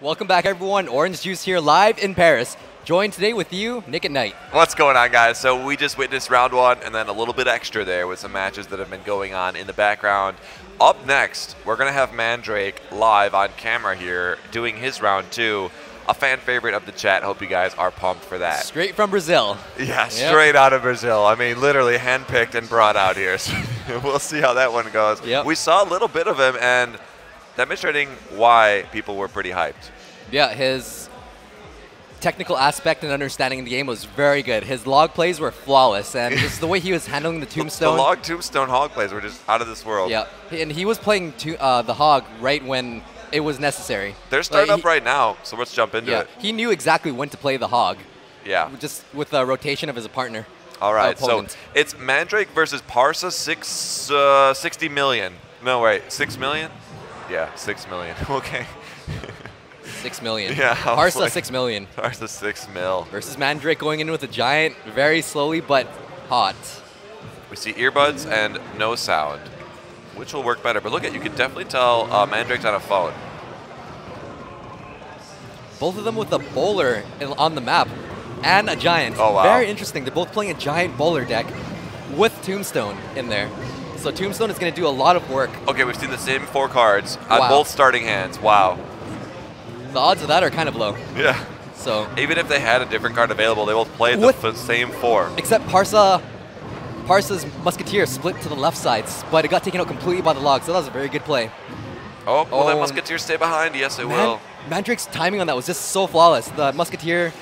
Welcome back, everyone. Orange Juice here live in Paris. Joined today with you, Nick at Night. What's going on, guys? So we just witnessed round one and then a little bit extra there with some matches that have been going on in the background. Up next, we're going to have Mandrake live on camera here doing his round two. A fan favorite of the chat. Hope you guys are pumped for that. Straight from Brazil. Yeah, straight out of Brazil. I mean, literally handpicked and brought out here. So we'll see how that one goes. Yep. We saw a little bit of him and demonstrating why people were pretty hyped. Yeah, his technical aspect and understanding of the game was very good. His log plays were flawless, and just the way he was handling the tombstone. The log tombstone hog plays were just out of this world. Yeah, and he was playing the hog right when it was necessary. They're starting up right now, so let's jump into it. He knew exactly when to play the hog. Yeah. Just with the rotation of his partner. All right, so it's Mandrake versus Parcel 60 million. No, wait, 6 million? Yeah, 6 million. Okay. 6 million. Yeah. Parcel 6 million. Parcel 6 mil. Versus Mandrake going in with a giant, very slowly but hot. We see earbuds and no sound. Which will work better? But look at, you can definitely tell Mandrake's on a phone. Both of them with a bowler on the map and a giant. Oh, wow. Very interesting. They're both playing a giant bowler deck with Tombstone in there. So Tombstone is going to do a lot of work. Okay, we've seen the same 4 cards on both starting hands. Wow. The odds of that are kind of low. Yeah. So even if they had a different card available, they both played the same 4. Except Parsa's Musketeer split to the left sides, but it got taken out completely by the log, so that was a very good play. Oh, will that Musketeer stay behind? Yes, it will. Mandrake's timing on that was just so flawless. The Musketeer,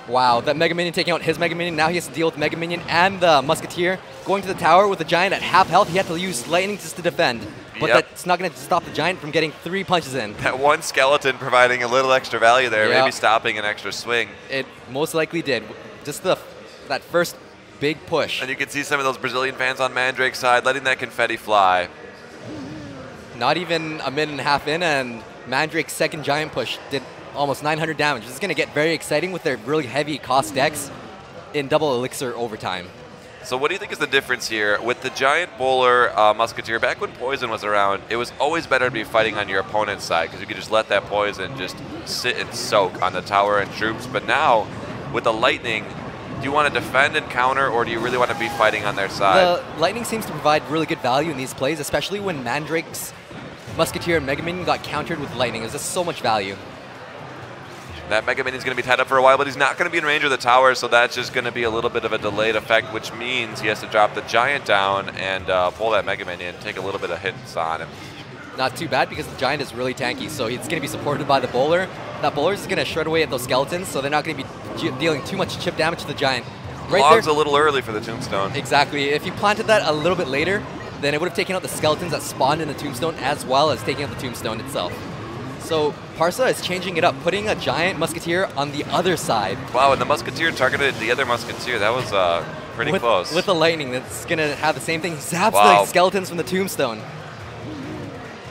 wow, that Mega Minion taking out his Mega Minion. Now he has to deal with Mega Minion and the Musketeer. Going to the tower with the Giant at half health, he had to use Lightning just to defend. But that's not going to stop the Giant from getting 3 punches in. That one skeleton providing a little extra value there, maybe stopping an extra swing. It most likely did. Just that first big push. And you can see some of those Brazilian fans on Mandrake's side letting that confetti fly. Not even a minute and a half in, and Mandrake's second Giant push did almost 900 damage. This is going to get very exciting with their really heavy cost decks in double elixir overtime. So what do you think is the difference here? With the Giant Bowler Musketeer, back when Poison was around, it was always better to be fighting on your opponent's side because you could just let that Poison just sit and soak on the tower and troops. But now, with the Lightning, do you want to defend and counter, or do you really want to be fighting on their side? The Lightning seems to provide really good value in these plays, especially when Mandrake's Musketeer and Mega Minion got countered with Lightning. There's just so much value. That Mega Minion's going to be tied up for a while, but he's not going to be in range of the tower, so that's just going to be a little bit of a delayed effect, which means he has to drop the Giant down and pull that Mega Minion, take a little bit of hits on him. Not too bad because the Giant is really tanky, so it's going to be supported by the Bowler. That Bowler is going to shred away at those skeletons, so they're not going to be dealing too much chip damage to the Giant. Log's a little early for the Tombstone. Exactly. If you planted that a little bit later, then it would have taken out the skeletons that spawned in the Tombstone as well as taking out the Tombstone itself. So Parsa is changing it up, putting a Giant Musketeer on the other side. Wow, and the Musketeer targeted the other Musketeer. That was pretty close. With the Lightning, that's going to have the same thing. He zaps the skeletons from the Tombstone.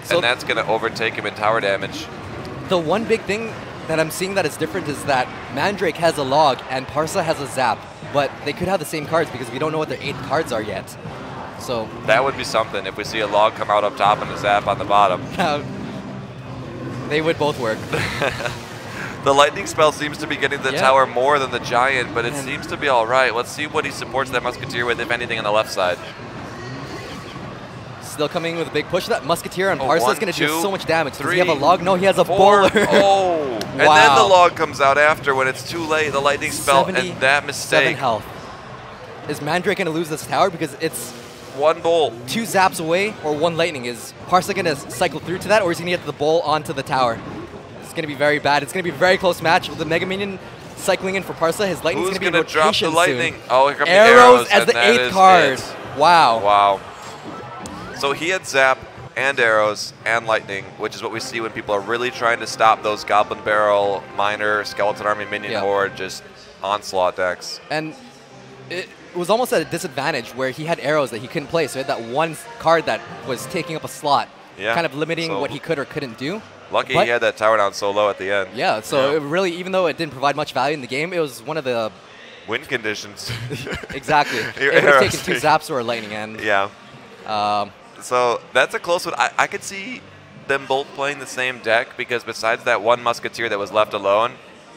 So and that's going to overtake him in tower damage. The one big thing that I'm seeing that is different is that Mandrake has a log and Parsa has a zap, but they could have the same cards because we don't know what their 8 cards are yet. So that would be something if we see a log come out up top and a zap on the bottom. They would both work. The Lightning spell seems to be getting the tower more than the Giant, but it seems to be all right. Let's see what he supports that Musketeer with, if anything, on the left side. Still coming with a big push. That Musketeer on Parcel is going to do so much damage. Three, Does he have a log? No, he has a Bowler. Oh, and then the log comes out after when it's too late. The Lightning spell and that mistake. 7 health. Is Mandrake going to lose this tower because it's 1 bowl, 2 zaps away, or 1 lightning? Is Parcel going to cycle through to that, or is he going to get the bowl onto the tower? It's going to be very bad. It's going to be a very close match with the Mega Minion cycling in for Parcel. His lightning's going to be in rotation drop the lightning? soon. Oh, here come arrows the as the 8th card. Wow. Wow. So he had zap and arrows and lightning, which is what we see when people are really trying to stop those Goblin Barrel, Miner, Skeleton Army, Minion Horde, just onslaught decks. And it was almost at a disadvantage where he had arrows that he couldn't play, so he had that 1 card that was taking up a slot, kind of limiting what he could or couldn't do. Lucky he had that tower down so low at the end. Yeah, so it really, even though it didn't provide much value in the game, it was one of the Wind conditions. Exactly. It would have taken 2 zaps or a lightning end. Yeah. So that's a close one. I could see them both playing the same deck because besides that one Musketeer that was left alone,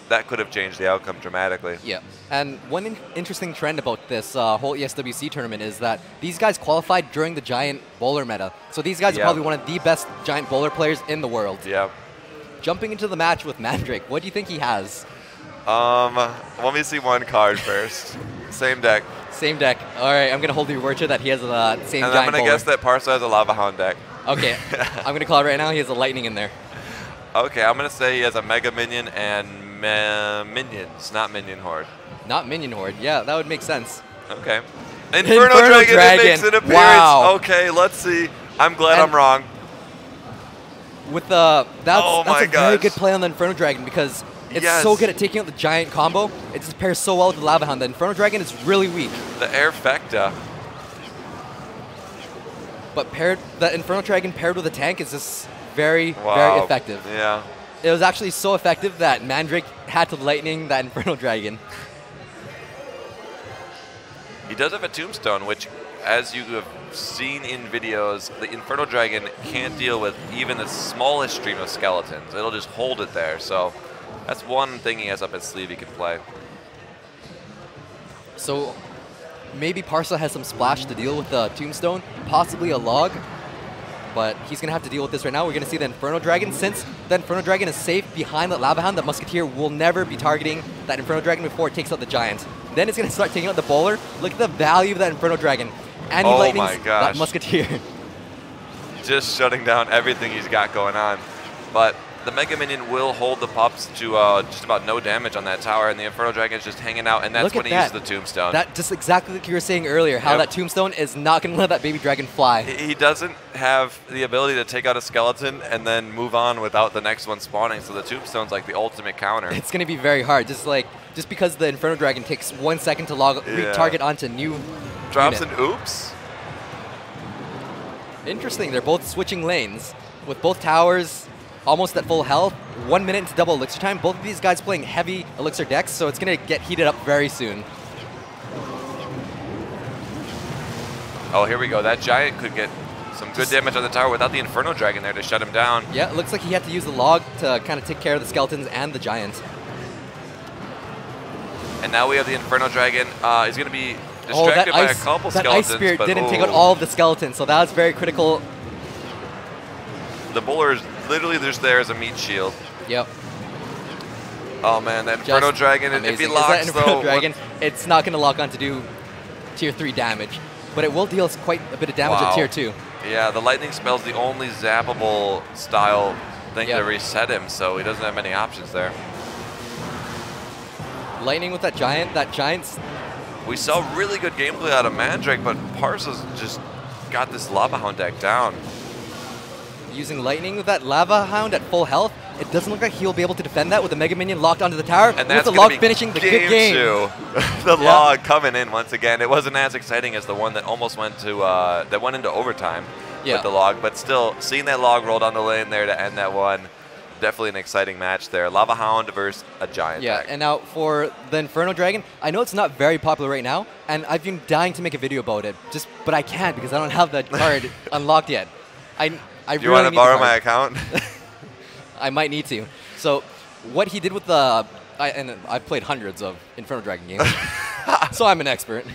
that could have changed the outcome dramatically. Yeah. And one interesting trend about this whole ESWC tournament is that these guys qualified during the Giant Bowler meta. So these guys are probably one of the best Giant Bowler players in the world. Yeah. Jumping into the match with Mandrake, what do you think he has? Let me see one card first. Same deck. Same deck. All right, I'm going to hold your word to that he has the same and Giant I'm going to Bowler. guess that Parcel has a Lava Hound deck. Okay. I'm going to call it right now. He has a lightning in there. Okay, I'm going to say he has a Mega Minion and Minions, not Minion Horde. Not Minion Horde. Yeah, that would make sense. Okay. Inferno Dragon makes an appearance. Wow. Okay, let's see. I'm glad I'm wrong. With the that's a very good gosh. play on the Inferno Dragon because it's so good at taking out the giant combo. It just pairs so well with the Lava Hound. The Inferno Dragon is really weak. The Airfecta. But the Inferno Dragon paired with a tank is just very effective. Yeah. It was actually so effective that Mandrake had to lightning that Inferno Dragon. He does have a Tombstone, which, as you have seen in videos, the Inferno Dragon can't deal with even the smallest stream of skeletons. It'll just hold it there. So that's one thing he has up his sleeve he can play. So maybe Parcel has some splash to deal with the Tombstone, possibly a log. But he's going to have to deal with this right now. We're going to see the Inferno Dragon. Since the Inferno Dragon is safe behind the Lava Hound, the Musketeer will never be targeting that Inferno Dragon before it takes out the Giant. Then it's going to start taking out the Bowler. Look at the value of that Inferno Dragon. And he lightnings that Musketeer. Just shutting down everything he's got going on. But the Mega Minion will hold the pups to just about no damage on that tower, and the Inferno Dragon is just hanging out, and that's when he uses the Tombstone. That just exactly like you were saying earlier, how that Tombstone is not going to let that baby dragon fly. He doesn't have the ability to take out a skeleton and then move on without the next one spawning, so the Tombstone's like the ultimate counter. It's going to be very hard, just because the Inferno Dragon takes 1 second to retarget onto new drops unit. an oops. Interesting, they're both switching lanes with both towers almost at full health. 1 minute into double elixir time. Both of these guys playing heavy elixir decks, so it's going to get heated up very soon. Oh, here we go. That Giant could get some good damage on the tower without the Inferno Dragon there to shut him down. Yeah, it looks like he had to use the log to kind of take care of the skeletons and the Giant. And now we have the Inferno Dragon. He's going to be distracted by a couple skeletons. That Ice Spirit didn't take out all of the skeletons, so that was very critical. The Bowler is literally just there as a meat shield. Yep. Oh man, that Inferno Dragon, if he locks though, Dragon, it's not going to lock on to do tier 3 damage, but it will deal quite a bit of damage at tier 2. Yeah, the lightning spell's the only zappable style thing to reset him, so he doesn't have many options there. Lightning with that Giant's... We saw really good gameplay out of Mandrake, but Parcel's just got this Lava Hound deck down. Using Lightning with that Lava Hound at full health, it doesn't look like he'll be able to defend that with the Mega Minion locked onto the tower. And that's with the log finishing the good game. The log coming in once again. It wasn't as exciting as the one that almost went to that went into overtime with the log, but still seeing that log roll down the lane there to end that one, definitely an exciting match there. Lava Hound versus a Giant deck. And now for the Inferno Dragon, I know it's not very popular right now, and I've been dying to make a video about it, but I can't because I don't have that card unlocked yet. Do you want to borrow my account? I might need to. So what he did with the... and I've played hundreds of Inferno Dragon games, so I'm an expert,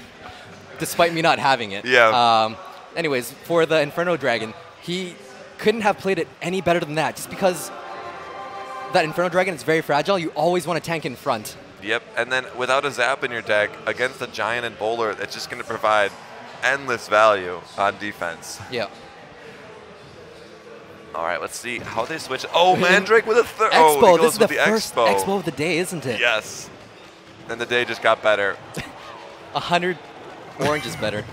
despite me not having it. Yeah. Anyways, for the Inferno Dragon, he couldn't have played it any better than that, just because that Inferno Dragon is very fragile. You always want to tank in front. Yep, and then without a zap in your deck, against a Giant and Bowler, it's just going to provide endless value on defense. Yeah. All right, let's see how they switch. Oh, Mandrake with a third. Expo. This is the first Expo of the day, isn't it? Yes. And the day just got better. 100 orange is better.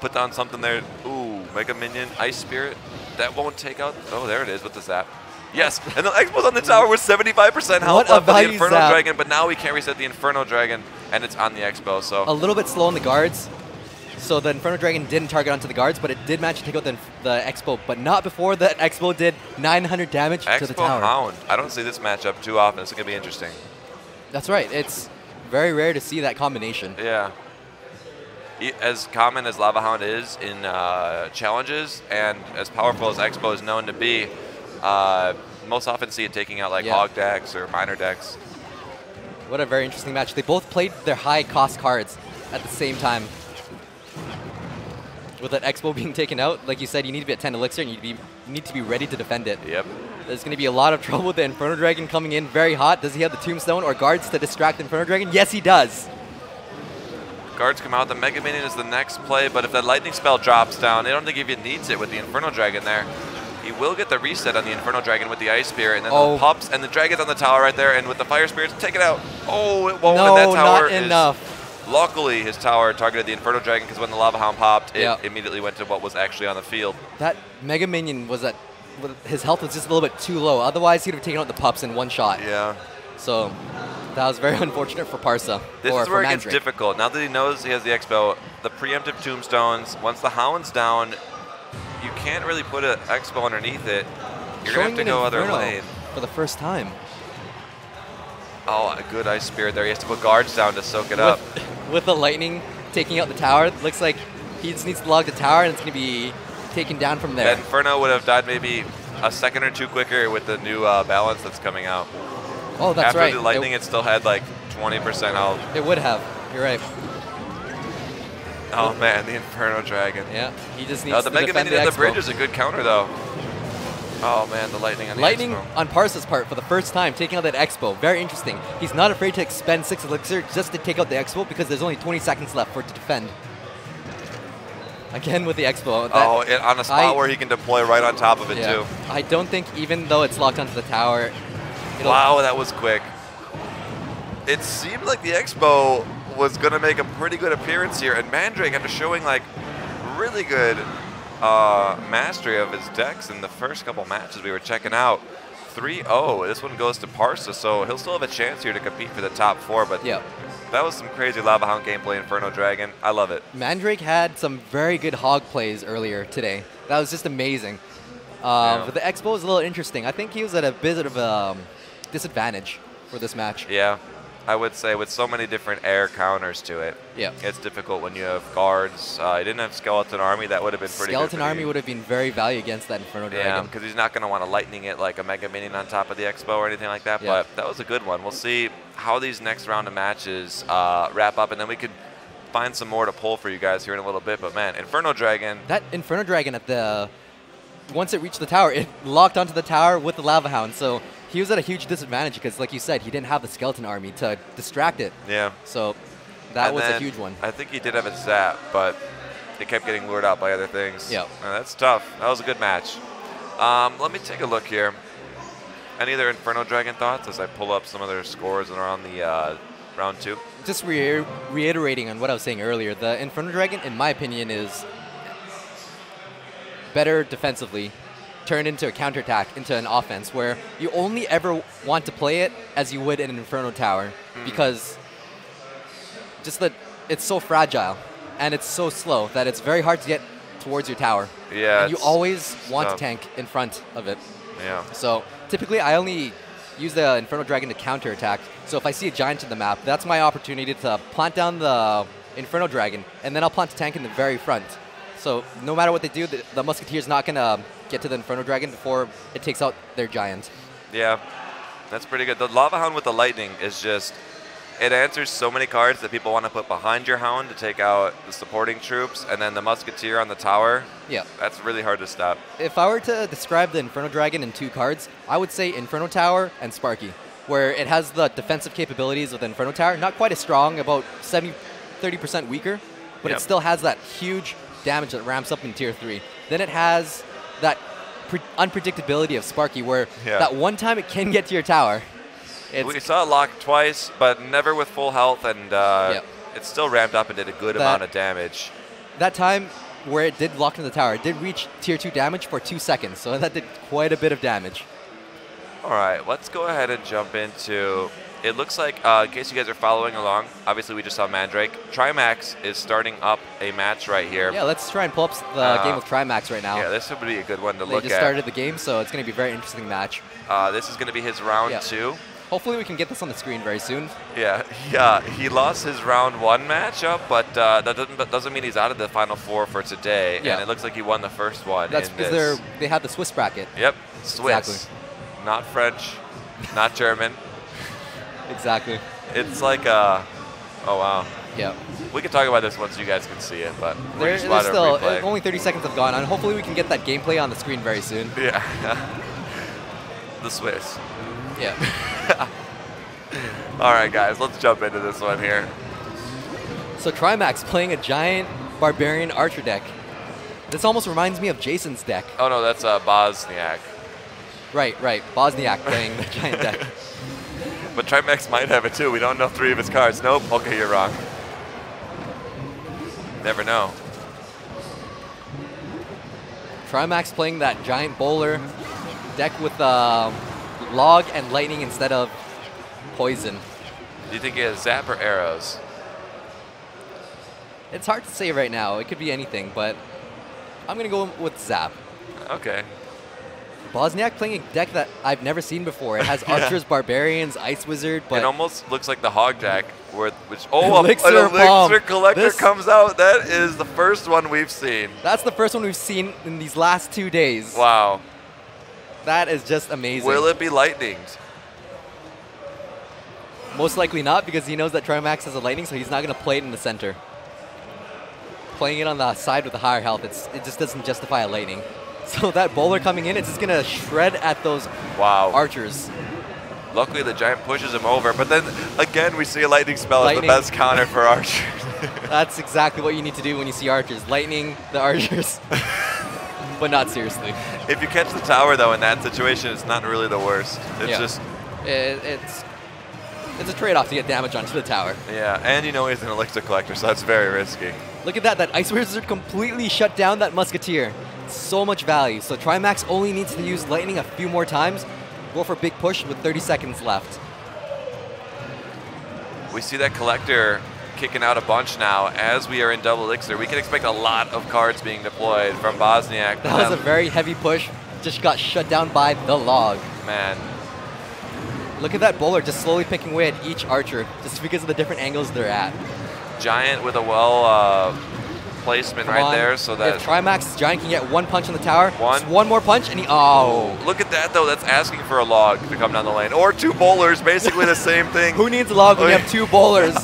Put down something there. Ooh, Mega Minion, Ice Spirit. That won't take out. Oh, there it is with the zap. Yes, and the Expo's on the tower with 75% health left for the Inferno Dragon, but now we can't reset the Inferno Dragon, and it's on the Expo. So a little bit slow on the guards. So the Inferno Dragon didn't target onto the guards, but it did manage to take out the Expo, but not before the Expo did 900 damage to the tower. Hound. I don't see this matchup too often. It's going to be interesting. That's right. It's Very rare to see that combination. Yeah. As common as Lava Hound is in challenges, and as powerful as Expo is known to be, most often see it taking out like Hog decks or minor decks. What a very interesting match. They both played their high-cost cards at the same time. With that Expo being taken out, like you said, you need to be at 10 Elixir, and you need to be ready to defend it. Yep. There's going to be a lot of trouble with the Inferno Dragon coming in very hot. Does he have the Tombstone or guards to distract the Inferno Dragon? Yes, he does. Guards come out. The Mega Minion is the next play, but if that Lightning Spell drops down, I don't think he even needs it with the Inferno Dragon there. He will get the reset on the Inferno Dragon with the Ice Spear, and then the Pups, and the Dragon's on the tower right there, and with the Fire Spirits, take it out. Oh, it won't, and that tower not enough. Luckily, his tower targeted the Inferno Dragon, because when the Lava Hound popped, it immediately went to what was actually on the field. That Mega Minion was his health was just a little bit too low. Otherwise, he'd have taken out the Pups in one shot. Yeah. So that was very unfortunate for Parcel. This is where it gets difficult. Now that he knows he has the Expo, the preemptive Tombstones, once the Hound's down, you can't really put an Expo underneath it. You're going to have to go other lane. For the first time. Oh, a good Ice Spirit there. He has to put guards down to soak it up. With the Lightning taking out the tower, it looks like he just needs to log the tower, and it's going to be taken down from there. That Inferno would have died maybe a second or two quicker with the new balance that's coming out. Oh, that's right. After the Lightning, it still had like 20% health. It would have. You're right. Oh, man, the Inferno Dragon. Yeah, he just needs to defend the Mega Minion at the Expo. bridge is a good counter, though. Oh, man, the Lightning on the Lightning Expo. on Parsel's part for the first time, taking out that Expo. Very interesting. He's not afraid to expend 6 Elixir just to take out the Expo because there's only 20 seconds left for it to defend. Again with the Expo. On a spot where he can deploy right on top of it, too. I don't think even though it's locked onto the tower... Wow, that was quick. It seemed like the Expo was going to make a pretty good appearance here, and Mandrake, after showing like really good mastery of his decks in the first couple matches we were checking out, 3-0. This one goes to Parcel, so he'll still have a chance here to compete for the top 4, but that was some crazy Lava Hound gameplay, Inferno Dragon. I love it. Mandrake had some very good hog plays earlier today. That was just amazing. But the Expo was a little interesting. I think he was at a bit of a disadvantage for this match. Yeah, I would say with so many different air counters to it, it's difficult when you have guards. He didn't have Skeleton Army. That would have been pretty good. Skeleton Army would have been very valuable against that Inferno Dragon. Yeah, because he's not going to want to Lightning it like a Mega Minion on top of the Expo or anything like that, but that was a good one. We'll see how these next round of matches wrap up, and then we could find some more to pull for you guys here in a little bit. But man, Inferno Dragon. That Inferno Dragon at the... Once it reached the tower, it locked onto the tower with the Lava Hound, so he was at a huge disadvantage because, like you said, he didn't have the Skeleton Army to distract it. Yeah. So that was a huge one. I think he did have a zap, but it kept getting lured out by other things. Yeah. That's tough. That was a good match. Let me take a look here. Any other Inferno Dragon thoughts as I pull up some of their scores that are on the round 2? Just reiterating on what I was saying earlier, the Inferno Dragon, in my opinion, is better defensively, turned into a counterattack, into an offense, where you only ever want to play it as you would in an Inferno Tower, because just that it's so fragile and it's so slow that it's very hard to get towards your tower. Yeah. And you always want to tank in front of it. Yeah. So typically I only use the Inferno Dragon to counterattack. So if I see a giant in the map, that's my opportunity to plant down the Inferno Dragon, and then I'll plant a tank in the very front. So no matter what they do, the Musketeer's not going to get to the Inferno Dragon before it takes out their giant. Yeah, that's pretty good. The Lava Hound with the Lightning is just, it answers so many cards that people want to put behind your Hound to take out the supporting troops, and then the Musketeer on the tower. Yeah. That's really hard to stop. If I were to describe the Inferno Dragon in 2 cards, I would say Inferno Tower and Sparky, where it has the defensive capabilities of the Inferno Tower, not quite as strong, about 30% weaker, but it still has that huge damage that ramps up in Tier 3. Then it has that unpredictability of Sparky, where that one time it can get to your tower. We saw it lock twice, but never with full health, and it still ramped up and did a good amount of damage. That time where it did lock in the tower, it did reach Tier 2 damage for 2 seconds, so that did quite a bit of damage. All right, let's go ahead and jump into... It looks like, in case you guys are following along, obviously we just saw Mandrake. Trymax is starting up a match right here. Yeah, let's try and pull up the game with Trymax right now. Yeah, this would be a good one to look at. They just started the game, so it's going to be a very interesting match. This is going to be his round 2. Hopefully we can get this on the screen very soon. Yeah, he lost his round 1 matchup, but that doesn't mean he's out of the Final Four for today. Yeah. And it looks like he won the first one. That's because they have the Swiss bracket. Yep, Swiss. Exactly. Not French, not German. Exactly. It's like oh wow. Yeah. We can talk about this once you guys can see it, but There's still only 30 seconds have gone on. Hopefully we can get that gameplay on the screen very soon. Yeah. The Swiss. Yeah. All right, guys, let's jump into this one here. So Trymax playing a giant barbarian archer deck. This almost reminds me of Jason's deck. Oh no, that's Bosniak. Right. Bosniak playing the giant deck. But Trimax might have it too. We don't know 3 of his cards. Nope. Okay, you're wrong. Never know. Trymax playing that giant bowler deck with log and lightning instead of poison. Do you think he has zap or arrows? It's hard to say right now. It could be anything, but I'm going to go with zap. Okay. Bosniak playing a deck that I've never seen before. It has archers, barbarians, ice wizard, but it almost looks like the hog deck, which an Elixir collector comes out. That is the first one we've seen. That's the first one we've seen in these last 2 days. Wow. That is just amazing. Will it be lightninged? Most likely not, because he knows that Trymax has a lightning, so he's not going to play it in the center. Playing it on the side with the higher health, it just doesn't justify a lightning. So that bowler coming in, it's just going to shred at those archers. Luckily, the giant pushes him over, but then again, we see a lightning spell as the best counter for archers. That's exactly what you need to do when you see archers. Lightning the archers. But not seriously. If you catch the tower, though, in that situation, it's not really the worst. It's just... It's a trade-off to get damage onto the tower. Yeah, and you know he's an elixir collector, so that's very risky. Look at that. That ice wizard completely shut down that musketeer. So much value. So Trymax only needs to use lightning a few more times. Go for a big push with 30 seconds left. We see that collector kicking out a bunch now. As we are in double elixir, we can expect a lot of cards being deployed from Bosniak. That was a very heavy push. Just got shut down by the log. Man. Look at that bowler just slowly picking away at each archer just because of the different angles they're at. Giant with a placement right there, so that if Trymax Giant can get 1 punch on the tower, one more punch, and he look at that though. That's asking for a log to come down the lane, or 2 bowlers, basically the same thing. Who needs a log when you have 2 bowlers?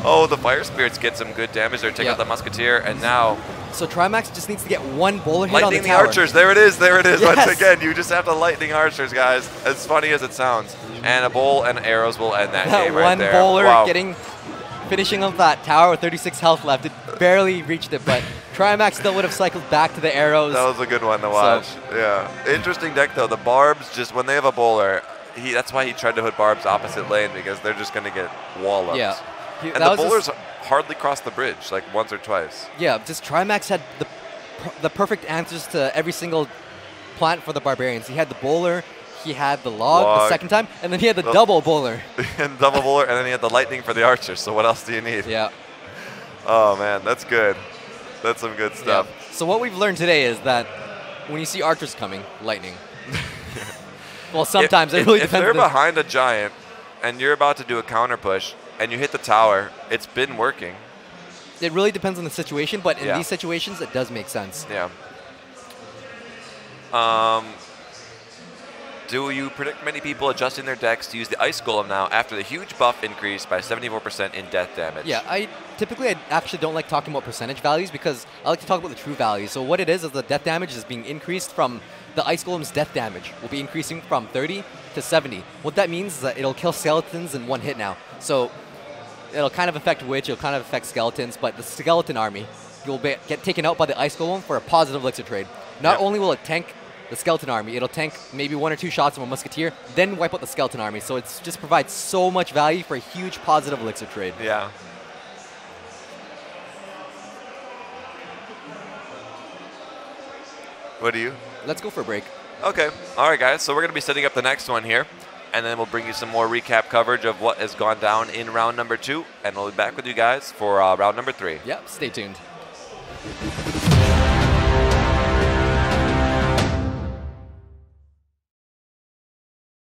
Oh, the fire spirits get some good damage there. Take out the musketeer, and now. So Trymax just needs to get 1 bowler hit on the tower. Lightning the archers. There it is. There it is. Yes. Once again, you just have to lightning archers, guys. As funny as it sounds. And a bowl and arrows will end that game right there. One bowler finishing up that tower with 36 health left. It barely reached it, but Trymax still would have cycled back to the arrows. That was a good one to watch. Yeah. Interesting deck, though. The barbs, just when they have a bowler, that's why he tried to put barbs opposite lane, because they're just going to get walloped. Yeah. And the bowlers hardly crossed the bridge, like once or twice. Yeah, just Trymax had the perfect answers to every single plant for the barbarians. He had the bowler, he had the log the second time, and then he had the double bowler. And double bowler, and then he had the lightning for the archers. So what else do you need? Yeah. Oh man, that's good. That's some good stuff. Yeah. So what we've learned today is that when you see archers coming, lightning. Well, sometimes it really depends. If they're behind a giant, and you're about to do a counter push, and you hit the tower, it's been working. It really depends on the situation, but in these situations, it does make sense. Yeah. Do you predict many people adjusting their decks to use the Ice Golem now after the huge buff increase by 74% in death damage? Yeah, I actually don't like talking about percentage values because I like to talk about the true values. So what it is the death damage is being increased from the Ice Golem's death damage will be increasing from 30 to 70. What that means is that it'll kill skeletons in 1 hit now. So it'll kind of affect Witch, it'll kind of affect skeletons, but the skeleton army will get taken out by the Ice Golem for a positive elixir trade. Not only will it tank the skeleton army, it'll tank maybe 1 or 2 shots from a musketeer, then wipe out the skeleton army. So it just provides so much value for a huge positive elixir trade. Yeah. What do you? Let's go for a break. Okay. All right, guys. So we're going to be setting up the next one here, and then we'll bring you some more recap coverage of what has gone down in round number 2, and we'll be back with you guys for round number 3. Yep. Stay tuned.